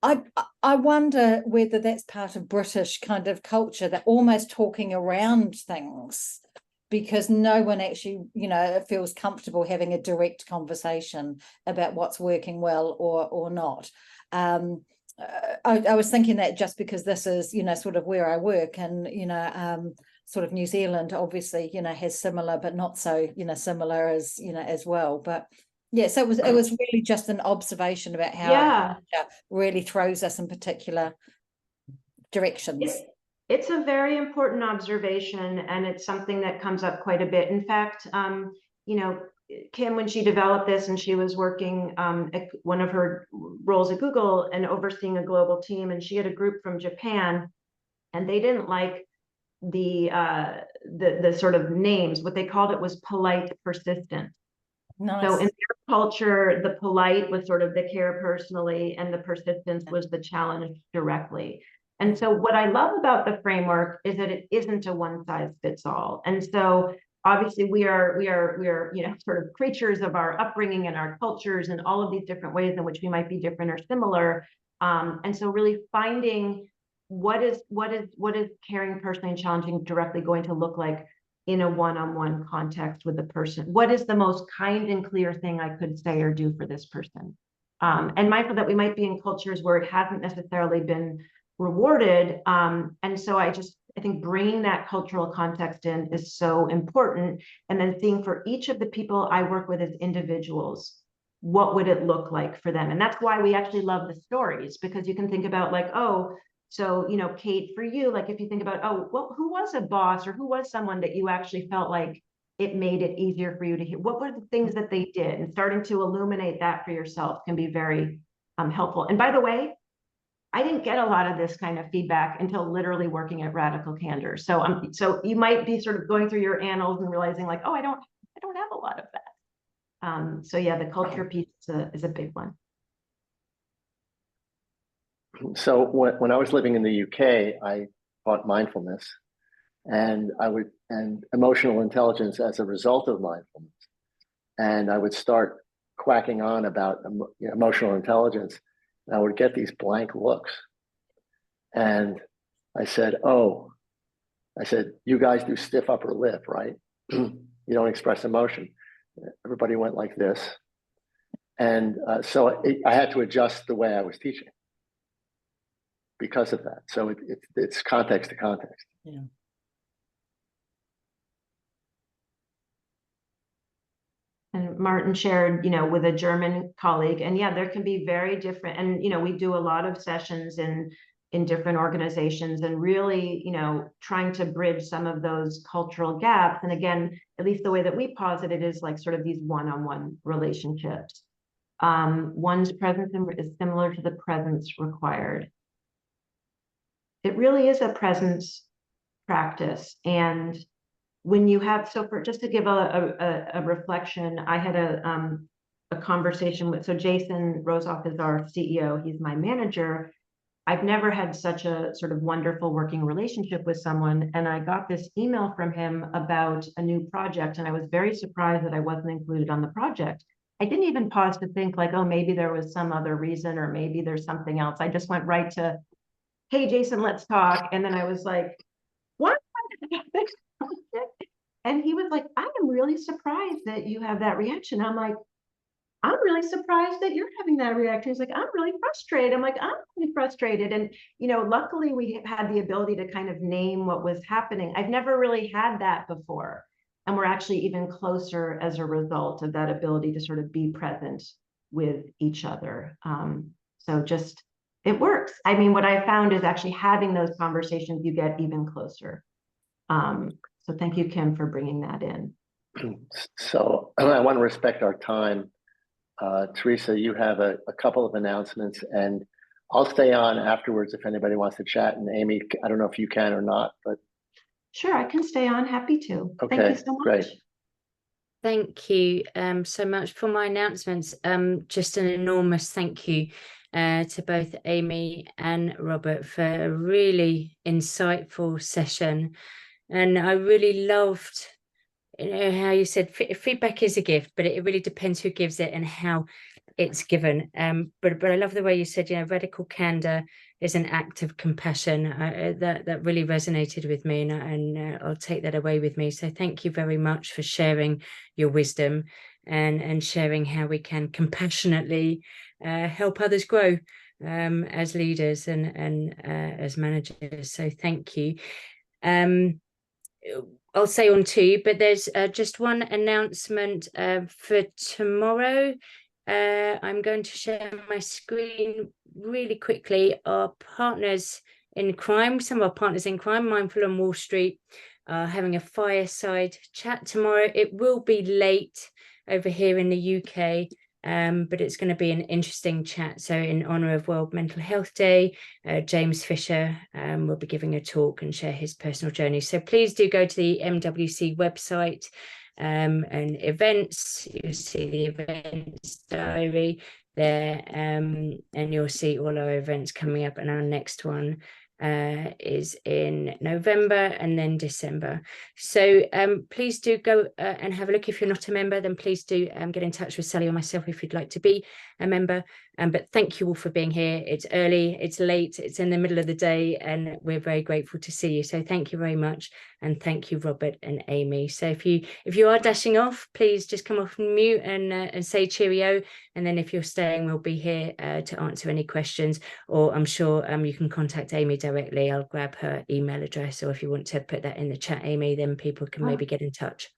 I wonder whether that's part of British kind of culture, that almost talking around things, because no one actually, you know, feels comfortable having a direct conversation about what's working well or not. I was thinking that just because this is, you know, sort of where I work, and, you know, sort of New Zealand obviously, you know, has similar, but not so, you know, similar as, you know, as well. But yeah, so it was really just an observation about how our culture really throws us in particular directions. It's a very important observation, and it's something that comes up quite a bit. In fact, you know, Kim, when she developed this and she was working at one of her roles at Google and overseeing a global team, and she had a group from Japan, and they didn't like the sort of names. What they called it was polite persistent. Nice. So in their culture, the polite was sort of the care personally, and the persistence was the challenge directly. And so what I love about the framework is that it isn't a one size fits all. And so obviously we are, you know, sort of creatures of our upbringing and our cultures and all of these different ways in which we might be different or similar. And so really finding what is caring personally and challenging directly going to look like in a one-on-one context with the person. What is the most kind and clear thing I could say or do for this person? And mindful that we might be in cultures where it hasn't necessarily been rewarded. And so I think bringing that cultural context in is so important. And then seeing for each of the people I work with as individuals, what would it look like for them? And that's why we actually love the stories, because you can think about like, oh, so, you know, Kate, for you, like if you think about, oh, well, who was a boss or who was someone that you actually felt like it made it easier for you to hear? What were the things that they did? And starting to illuminate that for yourself can be very helpful. And by the way, I didn't get a lot of this kind of feedback until literally working at Radical Candor. So so you might be sort of going through your annals and realizing like, oh, I don't have a lot of that. So yeah, the culture piece is a big one. So when I was living in the UK, I taught mindfulness, and emotional intelligence as a result of mindfulness. And I would start quacking on about emotional intelligence, and I would get these blank looks. And I said, you guys do stiff upper lip, right? You don't express emotion. Everybody went like this. And so I had to adjust the way I was teaching because of that. So it's context to context. Yeah. And Martin shared, you know, with a German colleague, and yeah, there can be very different, and, you know, we do a lot of sessions in different organizations and really, you know, trying to bridge some of those cultural gaps. And again, at least the way that we posit it is like sort of these one-on-one relationships. One's presence is similar to the presence required. It really is a presence practice. And when you have, so for just to give a reflection, I had a conversation with, so Jason Rosoff is our CEO, he's my manager. I've never had such a sort of wonderful working relationship with someone. And I got this email from him about a new project, and I was very surprised that I wasn't included on the project. I didn't even pause to think like, oh, maybe there was some other reason, or maybe there's something else. I just went right to, hey, Jason, let's talk. And then I was like, what? And he was like, I am really surprised that you have that reaction. I'm like, I'm really surprised that you're having that reaction. He's like, I'm really frustrated. I'm like, I'm really frustrated. And, you know, luckily we had the ability to kind of name what was happening. I've never really had that before. And we're actually even closer as a result of that ability to sort of be present with each other. So just, it works. I mean, what I found is actually having those conversations, you get even closer. So thank you, Kim, for bringing that in. So I want to respect our time. Teresa, you have a couple of announcements, and I'll stay on afterwards if anybody wants to chat. And Amy, I don't know if you can or not, but sure, I can stay on. Happy to. Okay, thank you so much. great. Thank you so much for my announcements. Just an enormous thank you to both Amy and Robert for a really insightful session. And I really loved, you know, how you said feedback is a gift, but it really depends who gives it and how it's given. But I love the way you said, you know, radical candor is an act of compassion. That really resonated with me, and I'll take that away with me. So thank you very much for sharing your wisdom and sharing how we can compassionately help others grow as leaders and as managers. So thank you. I'll say on two, but there's just one announcement for tomorrow. I'm going to share my screen really quickly. Our partners in crime, some of our partners in crime, Mindful on Wall Street, are having a fireside chat tomorrow. It will be late over here in the UK, but it's going to be an interesting chat. So in honour of World Mental Health Day, James Fisher will be giving a talk and share his personal journey. So please do go to the MWC website and events. You'll see the events diary there, and you'll see all our events coming up, and our next one is in November and then December. So please do go and have a look. If you're not a member, then please do get in touch with Sally or myself if you'd like to be a member. But thank you all for being here. It's early, it's late, it's in the middle of the day, and we're very grateful to see you. So thank you very much, and thank you, Robert and Amy. So if you are dashing off, please just come off mute and say cheerio. And then if you're staying, we'll be here to answer any questions, or I'm sure you can contact Amy directly. I'll grab her email address, or if you want to put that in the chat, Amy, then people can maybe get in touch.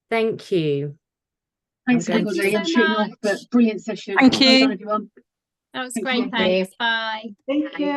Thank you. Thanks, everybody. I'm shooting off, but brilliant session. Thank you. Well done, everyone. That was Thank great. you. Thanks. Bye. Thank you.